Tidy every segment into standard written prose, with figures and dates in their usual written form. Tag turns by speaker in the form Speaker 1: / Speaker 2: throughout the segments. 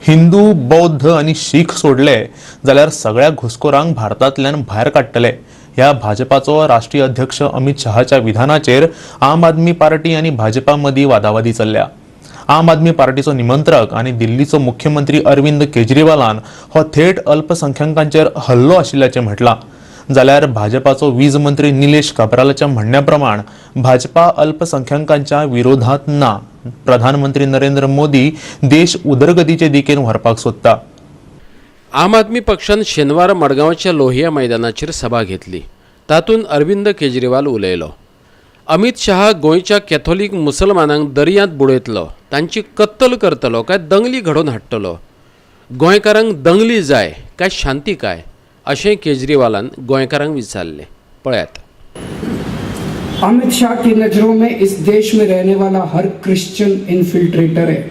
Speaker 1: हिंदू बौद्ध आणि शीख सोडले जाल्यार सगळ्या घुसखोरांक भारतांतल्यान भायर काडटले ह्या भाजपाचो राष्ट्रीय अध्यक्ष अमित शहाच्या विधानाचेर आम आदमी पार्टी आणि भाजपा मदीं वादावादी चल्ल्या। आम आदमी पार्टीचो निमंत्रक आणि दिल्लीचो मुख्यमंत्री अरविंद केजरीवालान हो थेट अल्पसंख्याकांचेर हल्लो आशिल्ल्याचें म्हटलां, जाल्यार भाजपाचो वीज मंत्री निलेश काब्रालाच्या म्हणण्याप्रमाण भाजपा अल्पसंख्याकांच्या विरोधात ना। प्रधानमंत्री नरेंद्र मोदी देश उदरगतीचे दिकेन व्हरपाक सोदता।
Speaker 2: आम आदमी पक्षान शेनवार मडगांवच्या लोहिया मैदानाचेर सभा घेतली। तातूंत अरविंद केजरीवाल उलयलो। अमित शहा गोंयच्या कॅथोलिक मुसलमानांक दर्यांत बुडयतलो, तांची कत्तल करतलो काय दंगली घडोवन हाडटलो। गोंयकारांक दंगली जाय काय शांती काय अशें केजरीवालान गोंयकारांक विचारले। पळयात।
Speaker 3: अमित शाह की नजरों में इस देश में रहने वाला हर क्रिश्चियन इन्फिल्ट्रेटर है।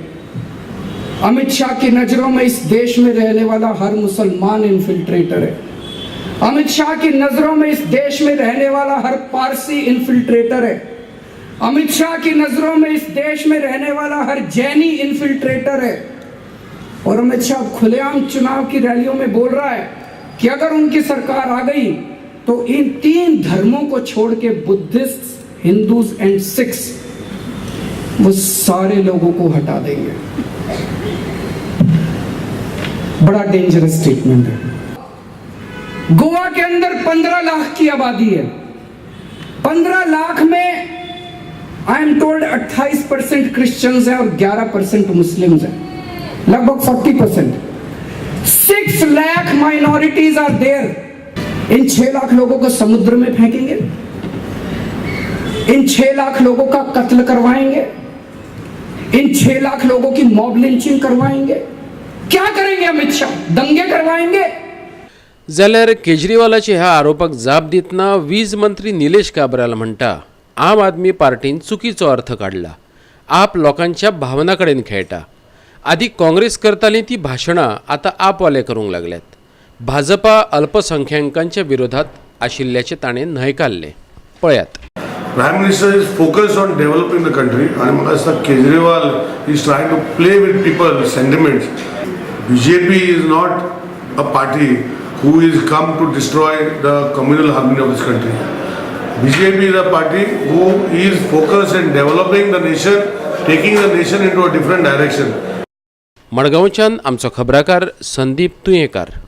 Speaker 3: अमित शाह की नजरों में इस देश में रहने वाला हर मुसलमान इन्फिल्ट्रेटर है। अमित शाह की नजरों में इस देश में रहने वाला हर पारसी इन्फिल्ट्रेटर है। अमित शाह की नजरों में इस देश में रहने वाला हर जैनी इन्फिल्ट्रेटर है। और अमित शाह खुलेआम चुनाव की रैलियों में बोल रहा है कि अगर उनकी सरकार आ गई तो इन तीन धर्मों को छोड़ के बुद्धिस्ट, हिंदूज एंड सिख्स वो सारे लोगों को हटा देंगे। बड़ा डेंजरस स्टेटमेंट है। गोवा के अंदर 15 लाख की आबादी है। 15 लाख में आई एम टोल्ड 28% क्रिश्चियंस हैं और 11% मुस्लिम्स हैं, लगभग 40%। 6 लाख माइनॉरिटीज आर देयर। इन 6 लाख लोगों को समुद्र में फेंकेंगे, इन 6 लाख लोगों का कत्ल करवाएंगे, इन 6 लाख लोगों की मॉब लिंचिंग करवाएंगे। क्या करेंगे अमित शाह? दंगे करवाएंगे।
Speaker 2: जाल्यार केजरीवालाच्या ह्या आरोपाक जाप दितना वीज मंत्री निलेश काब्राल म्हणटा, आम आदमी पार्टीन चुकीचो अर्थ काढला। आप लोकांच्या भावना कडेन खेळटा। आधी काँग्रेस करताली ती भाषणां आता आपवाले करूंक लागल्यात। भाजपा अल्पसंख्याकांच्या विरोधात आशिल्ल्याचे ताणें न्हयकारले। पळयात।
Speaker 4: Prime Minister is focused on developing the country and म्हाका दिसता Kejriwal is trying to play with people's sentiments. BJP is not a party who is come to destroy the communal harmony of this country. BJP is a party who is focused in developing the nation, taking the nation into a different direction.
Speaker 2: मडगांवच्यान आमचो खबराकार संदीप तुयेंकार।